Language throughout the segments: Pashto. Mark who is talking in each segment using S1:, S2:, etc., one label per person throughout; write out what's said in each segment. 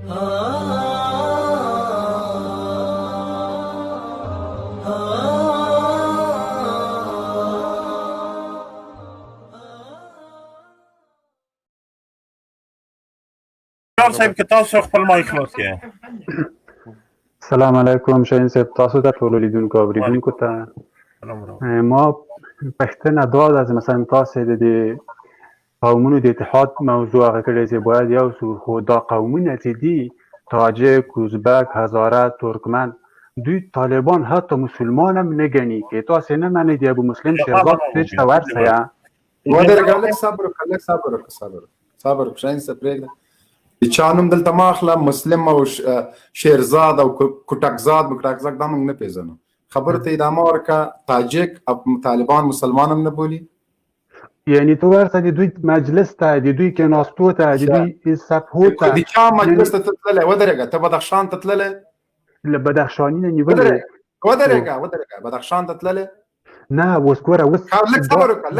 S1: صاحب که تاسو خپل مایک خلاص کړئ.
S2: السلام علیکم شاهین صاحب، تاسو ته ټولو لیدونکو او اوریدونکو ته ما پوښتنه دا ده چې مثلا تاسو د دې قومونو د اتحاد موضوع هغه کړی چې باید یو څو خو دا قومونه چې دي تاجک، ازبک، هزاره، ترکمن، دوی طالبان حتی مسلمان هم نگنی که تاسو نه منی دی ابو مسلم شیرزاد پیچ ته ورسیا
S3: ودرګه لک صبر وکړه شاهین صاحب پرېږده د چا نوم دلته ما اخله مسلم او شیرزاد او کوټکزاد دا موږ نه پېژنو. خبره ته ادامه ورکړه. تاجک طالبان مسلمان هم نه بولي،
S2: یعنی تو ورته د دوی مجلس ته د دوی کېناستو ته د دوی صفحو ته
S3: د چا مجلس ته تللی ودرېږه. ته بدخشان ته تللی؟
S2: له بدخشاني نه نیولې
S3: ودرېږه بدخشان ته تللی؟
S2: نه اوس ګوره اوس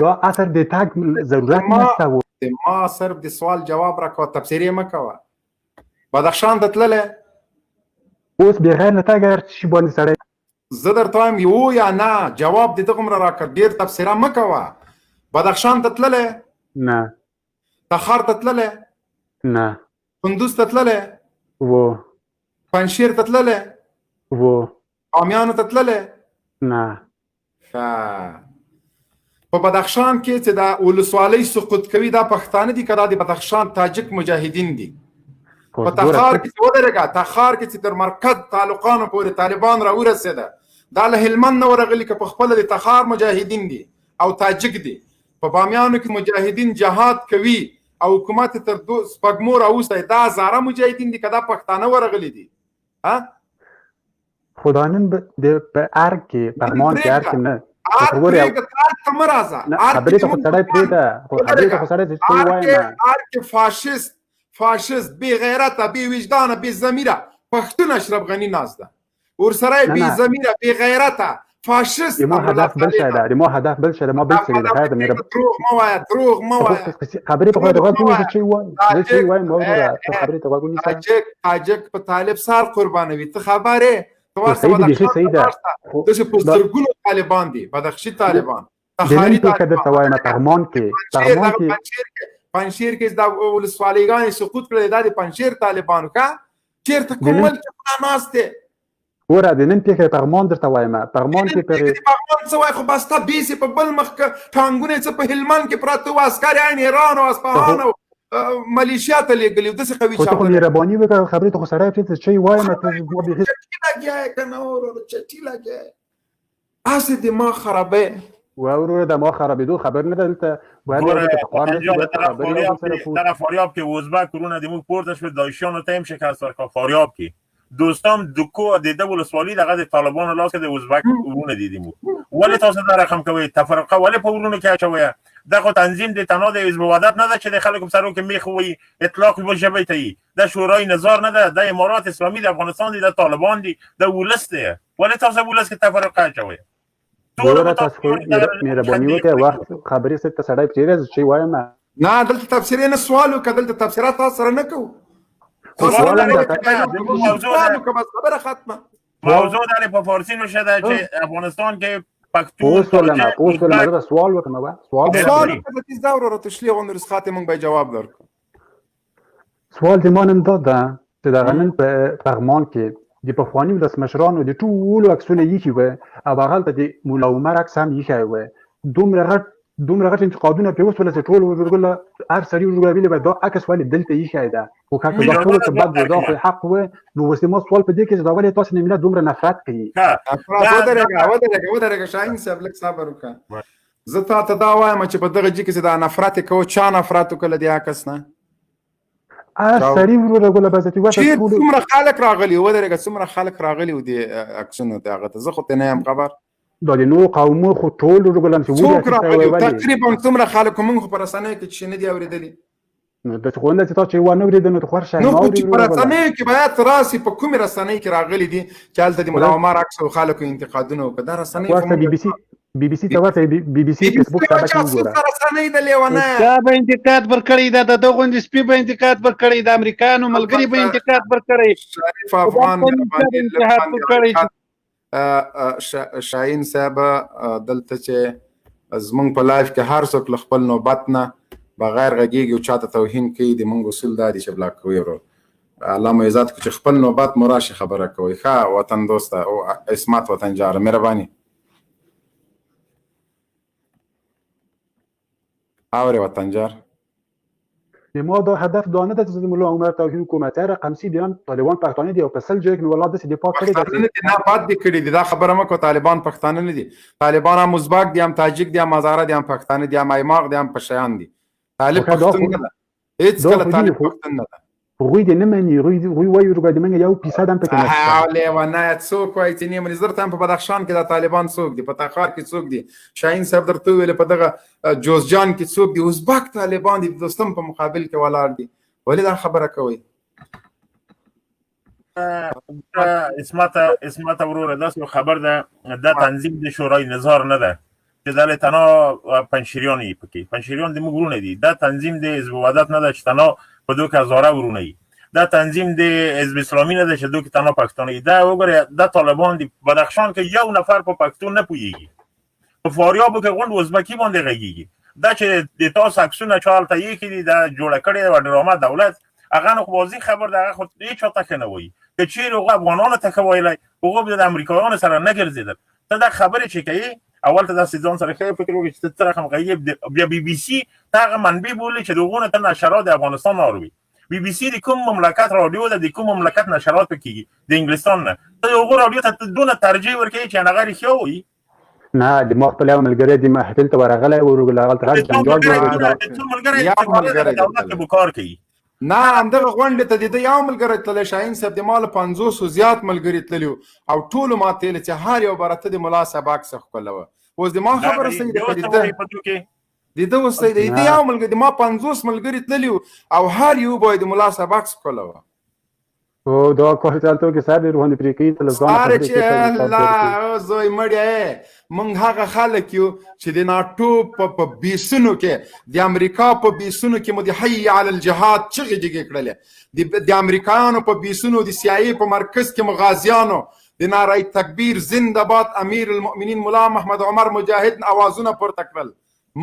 S2: دا اثر د تګ ضرورت نشته.
S3: ما صرف د سوال جواب راکوه، تبصرې مه کوه. بدخشان ته تللی؟
S2: اوس بغیر له تګ هر شي باندې سړی
S3: زه درته وایم یو یا نه، جواب دې دغومره راکړه، ډېر تبصره مه کوه. بدخشان ته تللی؟
S2: نه.
S3: تخار ته تللی؟
S2: نه.
S3: کندوز ته تللی؟
S2: و.
S3: پنجشیر ته تللی؟
S2: و.
S3: بامیانو ته تللی؟
S2: نه.
S3: په بدخشان کې چې دا ولسوالۍ سقوط کوي دا پښتانه دي که دا د بدخشان تاجک مجاهدین دي؟ په تخار کې چې ودرېږه، تخار کې چې تر مرکز تعلقانو پورې طالبان راورسېده، دا له هلمند نه ورغلي که په خپله د تخار مجاهدین دي او تاجک دي. په بامیانو کې مجاهدین جهاد کوي او حکومت تر سپږمو راوستی، دا هزاره مجاهدین دي که دا پښتانه ورغلي دي؟
S2: خو دا نن په ارګ کې پغمان کې ارګ کې نه
S3: خبرې ته مه راځه.
S2: خبرې ته خو سړی پرېږده، خبرې ته خو سړی چې څه ووایم
S3: ارګ فاشست بې غیرته بې وجدانه بې ضمیره پښتون اشرف غني ناست ده ورسره یې بې ضمیره بې غیرته فاشست.
S2: ما هدف بل شی ده، ما هدف بل شی ده، ما بل څه دی خیر ده.
S3: دروغ مه وایه
S2: خبرې ته خو غوږ ونیسه چې وایم زه چې وایم وروره ته خبرې ته غوږ ونیسه.
S3: تاجک په طالب سر قربانوي، ته خبر یې
S2: صحیح ده.
S3: داسې په سترګونو طالبان دي، بدخشي طالبان،
S2: تخاري طالبان. درته وایم پغمان کې
S3: پنجشیر کې دا ولسوالیګانې سقوط کړلې، دا د پنجشیر طالبانو که چېرته کوم ملک کې ناست دی؟
S2: ګوره د نن پېښه پغمان درته وایم، پغمان کې
S3: پغمان څه وایي خو بس ته بیسې په بل مخ ټانګونه څه په هلمند کې پراته وو، عسکر عین ایران او اصفهان او ملیشیا ته لېږلي وو، داسې قوي
S2: خو ته خو مهرباني وکړه خبرې ته خو سړی پرېږده چې وایم ته بیخي
S3: چټي لګیا یې که نه ورور چټي لګیا یې هسې دماغ خرابوي.
S2: وروره دماغ خرابېدو خبر نه ده دلته
S1: در فاریاب کې ازبک ورونه د موږ پورته شول، داعشیانو ته هم شکست ورکړ. فاریاب کې دوستام دکو د ده ولسوالي دغه د طالبانو لاس کې د ازبک ورونه دیدیم. ولې تاسو دا رقم کوئ؟ تفرقه ولې په ورونو کې اچوئ؟ دغه تنظیم د تنها د حزب وحدت نه ده چې د خلکو په سرو کې میخ ووهي، اطلاق به ژبې ته یي، د شورای نظار نه ده، د امارات اسلامي د افغانستان دي، د طالبان دي، د ولس دی. ولې تاسو ولس کې تفرقه اچوئ؟
S2: ټول تاسو مهرباني وکړئ وخت خبرې څه ته سړی پرېږده چې وایم
S3: نه. دلته تبصرې نه سوال وکړه، دلته تبصرات تاسو سره نه کوو. خبره ختمه.
S1: موضوع در په فارسی نوشته ده چې افغانستان کې
S2: پښتون سوال وکړم.
S3: سوال وکړه دا ورته تشلیغ او نسخات موږ به جواب درکړو.
S2: سوال د مانم دا ده چې دغه نن په پغمان کې د پخواني ولسمشرانو د ټولو عکسونه ایښي وه او هغلته د ملا عمر عکس هم ایښی وه. دومره غټ انتقادونه پرې وسوله چې ټول ورګله هر سړي ورګله ویلې وه دا عکس ولې دلته ایښی ده، خو که دا ټولو ته بد و دا خو حق وه. نو اوس ما سوال په دې کې چې دا ولې تاسو نه ملت دومره نفرت کوي؟
S3: ودرېږه شاهین صاحب لږ صبر وکړه. زه تا ته دا وایم چې په دغه جي کې چې دا نفرت یې کوو، چا نفرت وکړه له دې عکس نه؟
S2: سړي ورګله بزتي وه
S3: څومره خلک راغلي ودرېږه څومره خلک راغلي و دې عکسونو ته هغه ته زه خو ته نه یم خبر.
S2: دا د نورو قومو خو ټول ورګله
S3: څوک راغلي تقریبا څومره خلک موږ خو په رسنیو کې چې نه دي اورېدلي.
S2: نو داسې خو نه چې تاسو چې ونه اورېده نو ته خو هر شی
S3: نو چې په رسنیو کې باید راسي په کومې رسنۍ کې راغلي دي چې هلته د ملا عمر عکس او خلکو انتقادونه وکړه. دا رسنۍ
S2: بي بي سي ته ورته بي بي سي فیسبوک ته
S3: جاسوس رسنۍ د لیونی
S4: چا به انتقاد ورکړی دا د دغو سپي به انتقاد ورکړی د امریکایانو ملګري به انتقاد ورکړی
S3: شریف افغان شاهین صاحب دلته چې زمونږ په لایف کې هر څوک له خپل نوبت نه بغیر غږیږي او چاته توهین کوي د مونږ اصول دا دي چې بلاک کوي ورو الله مو عزت کړي چې خپل نوبت مو راشي خبره کوي ښه وطن دوسته او عصمت وطن جاره مهرباني اوري وطن جار
S2: ما دا هدف دا نه ده چې مولا عمر توهین حکومت رقم سی بیان طالبان پښتانه دی او په سل جګ نو ولادت دي پاک کړی
S3: دي نه پات دي کړی دي دا خبره مکو طالبان پښتانه نه دي طالبان هم ازبک دي هم تاجک دي هم هزاره دي هم پښتانه دي هم ایماق دي هم پشیان دي طالب پښتون نه هیڅ کله طالب پښتون نه
S2: روی دې نه مني روی وایي روی دې مني یو پیسه دم پکې نه
S3: حواله ونه څوک وایي چې نیمه نظر ته په بدخشان کې د طالبان څوک دي په تخار کې څوک دي شاهین صاحب درته ویل په دغه جوزجان کې څوک دي ازبک طالبان دي دوستم په مقابل کې ولاړ دي ولې دا خبره کوي
S1: اسمت وروره داسې خبر ده دا تنظیم د شورای نظار نه ده چې دا له تنها پنشریان یې پکې پنشریان د موږ ورونه دي دا تنظیم د حزب وحدت نه ده چې تنها په دوک هزاره ورونه یي دا تنظیم د حزب اسلامي نه ده چې دوک تنها پښتون یي دا وګوره دا طالبان دي بدخشان کې یو نفر په پښتون نه پوهیږي په فاریابو کې غونډ ازبکي باندې غږیږي دا چې د تاسو عکسونه چالته یې کړي دا جوړه کړې و ډرامه دولت هغه نو واضح خبر ده هغه خو هیڅ چاته ښه نه وایي که چیرې هغه افغانانو ته ښه ویلی هغه به د امریکایانو سره نه ګرځېدل ته دا خبرې چې کوي اول ته داسې ځان سره ښه فکر وکړي چې څه رقم غږیږي بیا بي بي سي ته هغه منبع بولي چې د هغونه ته نشرات د افغانستان اوري بي بي سي د کوم مملکت رادیو ده د کوم مملکت نشرات پکېږي د انګلستان نه ته د هغو رادیو ته دونه ترجیح ورکوي چې هغه رښتیا وایي
S2: نه د ما خپل یو ملګری د محفل ته ورغلی او هغلته غږ
S1: جنجال دولت به کار کوي
S3: نه همدغه غونډې ته د یو ملګری تللی شاهین صاحب د ما له 50 زیات ملګري تللي او ټولو ما ته ویل چې هر یو برته د ملا صاحب عکس ښکلوه اوس د ما خبره صحیح ده د ده اوس صحیح ده د یو ملګري د ما 50 ملګري تللي او هر یو باید د ملا صاحب عکس ښکلوه
S2: او دا کار چلته کې سر روحاني پریکې تلویزیون
S3: سره چې الله زوی مړی مونږ هغه خلک یو چې د ناټو په بیسونو کې د امریکا په بیسونو کې مو د حي علی الجهاد چغې جګې کړلې د امریکایانو په بیسونو د سیايي په مرکز کې مغازیانو د نعره تکبیر زنده باد امیر المؤمنین مولا محمد عمر مجاهد اوازونه پورته کړل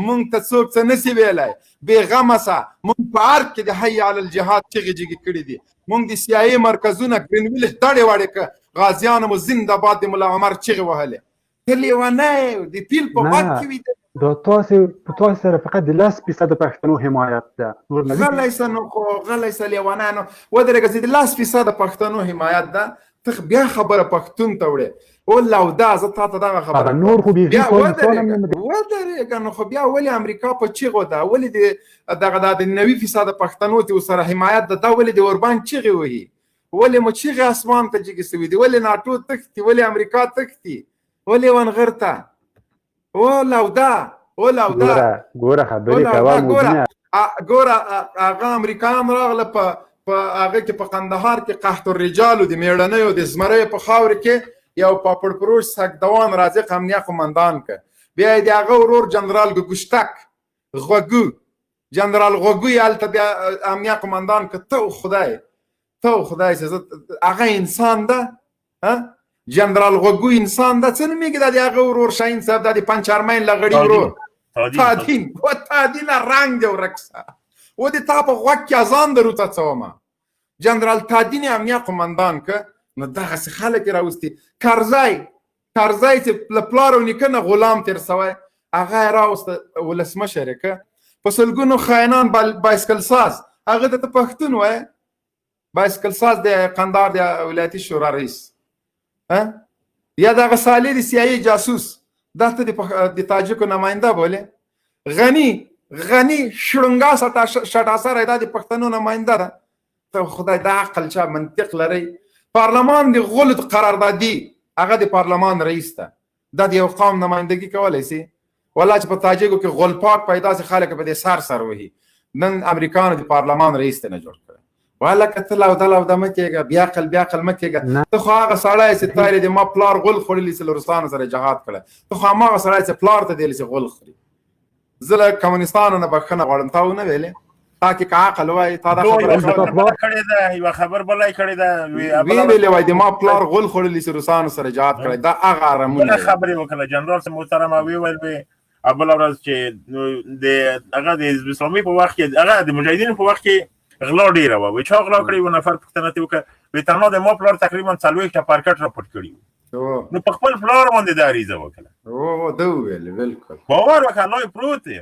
S3: مونږ ته څوک څه نسی ویلی بېغمه سه مونږ په ارګ کې د حي علی الجهاد چغې جګې کړي دي مونږ د سیايي مرکزونه ګرینویل دړې وړې که غازیانو مو زنده باد د مولا عمر چغې وهلې ته لیونی د پیل په غوږ کې وي
S2: دا تاسو سره فقط د 10% پښتنو حمایت ده
S3: غلی سه نو خو غلی سه لیونی نو ودرېږه چې د 10% پښتنو حمایت ده ته بیا خبره پښتون ته وړې او لودا زه تا ته دغه خبره
S2: نور خو بیا
S3: ودرېږه نو خو بیا ولې امریکا په چیغو ده ولې دغه د 90% پښتنو چې سره حمایت ده دا ولې د اوربان چیغې وهي ولې مو چیغې اسمان ته جګې سوي دي ولې ناټو تښتي ولې امریکا تښتي ولې ونغرته
S2: ګوره خبرې کوه
S3: ګوره هغه امریکایان راغله په هغه کې په قندهار کې قحط الرجالو د میړنیو د زمریو په خاور کې یو پاپړ پروش سګدوان رازق امنیه قومندان که بیا د هغه ورور جنرال ګوشتک غوګو جنرال غوګو هلته بیا امنیه قومندان که ته خدای چې هغه انسان ده جنرال غوګو انسان ده څه نومېږي د هغه ورور شاهین صاحب د پنچرمین لغړي ورور تادین رنګ دی ورک سه و د تا په غوږ کې اذان درو ته څه ومه جنرال تادین امنیه قومندان که نو دغسې خلک یې راوستي کرزی چې له پلار او نیکه نه غلام تېر سوی هغه یې راوسته ولسمشر یې که په سلګونو خاینان بایسکل ساز هغه ته ته پښتون وایې بایسکل ساز د قندهار د ولایتي شورا رئیس یا دغه صالح د سیايي جاسوس دا ته د تاجکو نماینده بولې غني شړنګا شټاسره دا د پښتنو نماینده ده ته خدای دا عقل چا منطق لري پارلمان د غلط قراردادي هغه د پارلمان رئیس ته دا د یو قوم نمایندګي کولی سي والله چې په تاجکو کې غلپاک پیدا سي خلک په دې سر وهي نن امریکانو د پارلمان رئیس ته نه جوړ کړی والا کتل او د مکیګه بیا عقل مکیګه ته خو هغه سړی چې تایری د ما پلار غول خورلی چې روسانو سره جهاد کړه ته خو هغه سړی چې پلار ته دیل چې غول خوري زله کمونستانو نه بخنه غواړم تاو نه ویلې تاکي کا عقل وای تا دا خبره
S1: کړی دا یو خبر بلای کړی دا
S3: ویلې وای د ما پلار غول خورلی چې روسانو سره جهاد کړه دا هغه رمونه
S1: خبرې وکړه جنرال سم محترم ویل به ابل ورځ چې د هغه د حزب اسلامي په وخت کې هغه د مجاهدینو په وخت کې غلا ډیره و چې غلا کړی و نفر پښتنه ته وکړه وی تنها د ما پلار تقریبا 40 تا پارکټ راپورټ کړی نو په خپل پلار باندې د اړیزه وکړه
S3: او دا ویل بالکل
S1: باور وکړای پروت دی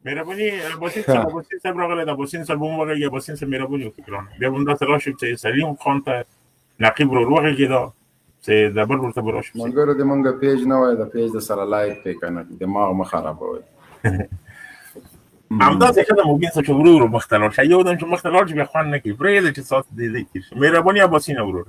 S1: مهرباني بوسین صاحب راغله د بوسین صاحب مو وګړي بوسین صاحب مهرباني وکړه بیا موږ سره شو چې سلیم خان ته نقیب ورغه کېدا چې د بل ورته براش
S3: مونږ د مونږ پیج نه وای د پیج د سره لایک پې کنه دماغ مخ خرابوي
S1: همدا څه د موږ څه ورور مختلف شي یو د مختلف چې بخوان نه کی پرې د چې صوت دی مهرباني ابوسین ورور